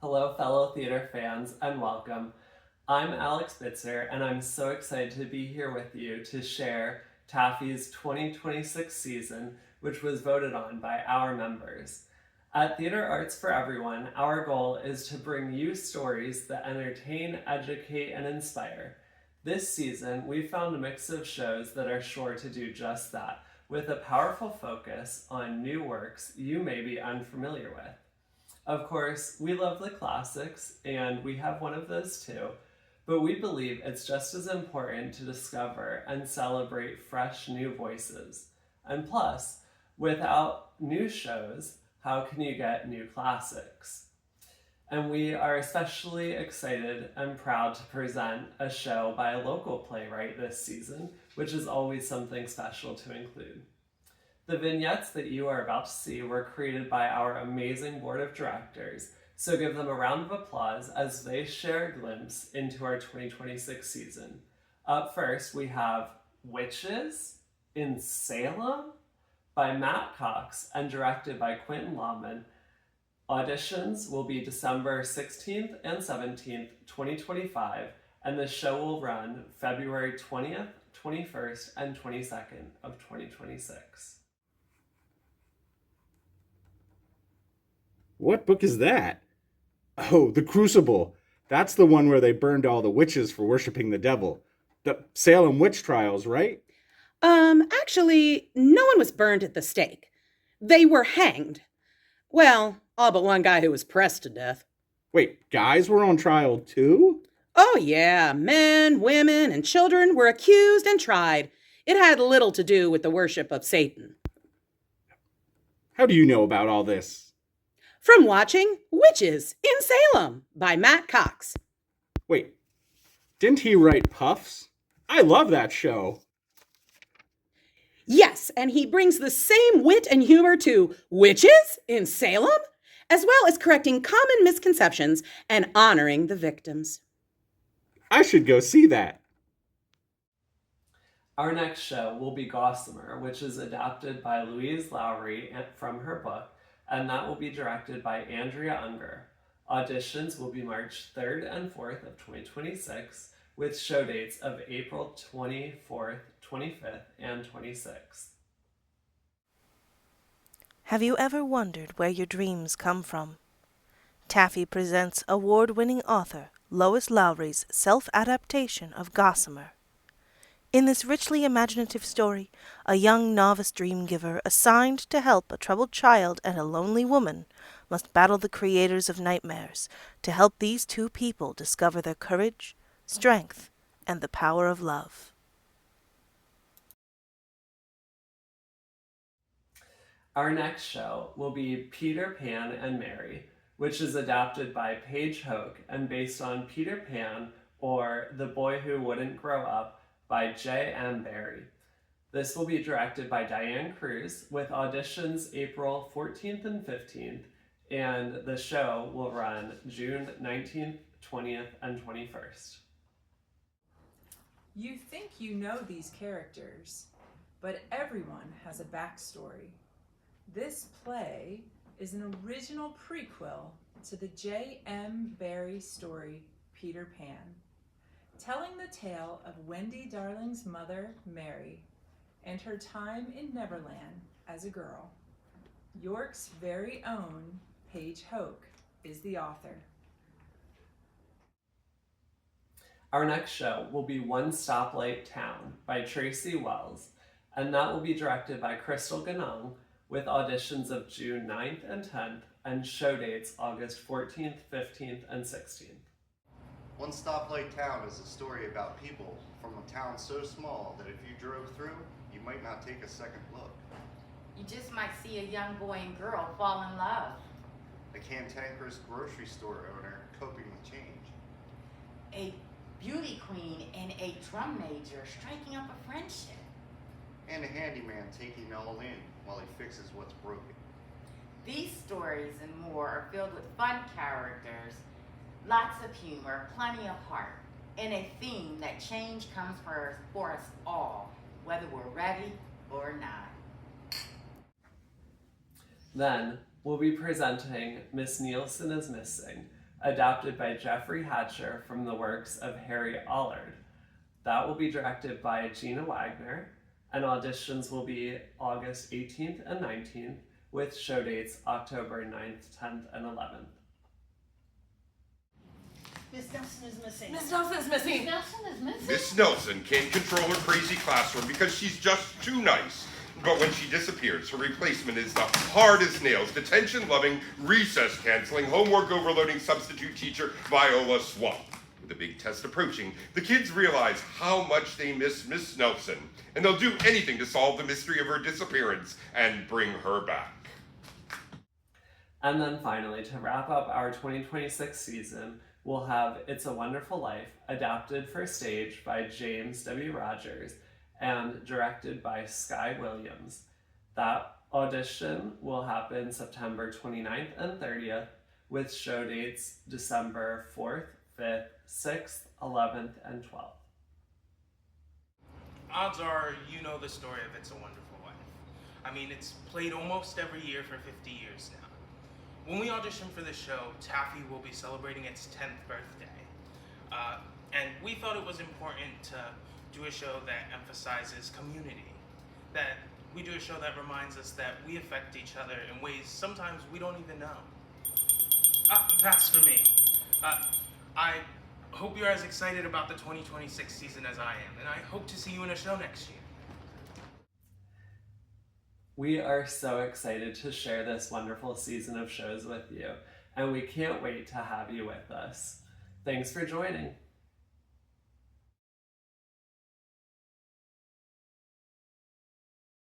Hello, fellow theater fans, and welcome. I'm Alex Bitzer, and I'm so excited to be here with you to share TAFE's 2026 season, which was voted on by our members. At Theater Arts for Everyone, our goal is to bring you stories that entertain, educate, and inspire. This season, we found a mix of shows that are sure to do just that, with a powerful focus on new works you may be unfamiliar with. Of course, we love the classics, and we have one of those too, but we believe it's just as important to discover and celebrate fresh new voices. And plus, without new shows, how can you get new classics? And we are especially excited and proud to present a show by a local playwright this season, which is always something special to include. The vignettes that you are about to see were created by our amazing board of directors, so give them a round of applause as they share a glimpse into our 2026 season. Up first, we have Witches in Salem by Matt Cox and directed by Quentin Lawman. Auditions will be December 16th and 17th, 2025, and the show will run February 20th, 21st, and 22nd of 2026. What book is that? Oh, The Crucible. That's the one where they burned all the witches for worshiping the devil. The Salem witch trials, right? Actually, no one was burned at the stake. They were hanged. Well, all but one guy who was pressed to death. Wait, guys were on trial too? Oh, yeah, men, women, and children were accused and tried. It had little to do with the worship of Satan. How do you know about all this? From watching Witches in Salem by Matt Cox. Wait, didn't he write Puffs? I love that show. Yes, and he brings the same wit and humor to Witches in Salem, as well as correcting common misconceptions and honoring the victims. I should go see that. Our next show will be Gossamer, which is adapted by Louise Lowry from her book, and that will be directed by Andrea Unger. Auditions will be March 3rd and 4th of 2026, with show dates of April 24th, 25th, and 26th. Have you ever wondered where your dreams come from? TAFE presents award-winning author Lois Lowry's self-adaptation of Gossamer. In this richly imaginative story, a young novice dream-giver assigned to help a troubled child and a lonely woman must battle the creators of nightmares to help these two people discover their courage, strength, and the power of love. Our next show will be Peter Pan and Mary, which is adapted by Paige Hoke and based on Peter Pan or The Boy Who Wouldn't Grow Up by J.M. Barrie. This will be directed by Diane Cruz with auditions April 14th and 15th, and the show will run June 19th, 20th, and 21st. You think you know these characters, but everyone has a backstory. This play is an original prequel to the J.M. Barrie story, Peter Pan, telling the tale of Wendy Darling's mother, Mary, and her time in Neverland as a girl. York's very own Paige Hoke is the author. Our next show will be One Stoplight Town by Tracy Wells, and that will be directed by Crystal Ganong with auditions of June 9th and 10th and show dates August 14th, 15th, and 16th. One Stoplight Town is a story about people from a town so small that if you drove through, you might not take a second look. You just might see a young boy and girl fall in love. A cantankerous grocery store owner coping with change. A beauty queen and a drum major striking up a friendship. And a handyman taking it all in while he fixes what's broken. These stories and more are filled with fun characters, lots of humor, plenty of heart, and a theme that change comes for us all, whether we're ready or not. Then we'll be presenting Miss Nielsen is Missing, adapted by Jeffrey Hatcher from the works of Harry Allard. That will be directed by Gina Wagner, and auditions will be August 18th and 19th, with show dates October 9th, 10th, and 11th. Miss Nelson is missing. Miss Nelson's missing. Nelson is missing? Miss Nelson can't control her crazy classroom because she's just too nice. But when she disappears, her replacement is the hard as nails, detention-loving, recess-canceling, homework-overloading substitute teacher Viola Swamp. With the big test approaching, the kids realize how much they miss Miss Nelson, and they'll do anything to solve the mystery of her disappearance and bring her back. And then finally, to wrap up our 2026 season, we'll have It's a Wonderful Life, adapted for stage by James W. Rogers and directed by Sky Williams. That audition will happen September 29th and 30th, with show dates December 4th, 5th, 6th, 11th, and 12th. Odds are you know the story of It's a Wonderful Life. I mean, it's played almost every year for 50 years now. When we auditioned for this show, TAFE will be celebrating its 10th birthday. And we thought it was important to do a show that emphasizes community. That we do a show that reminds us that we affect each other in ways sometimes we don't even know. That's for me. I hope you're as excited about the 2026 season as I am, and I hope to see you in a show next year. We are so excited to share this wonderful season of shows with you, and we can't wait to have you with us. Thanks for joining.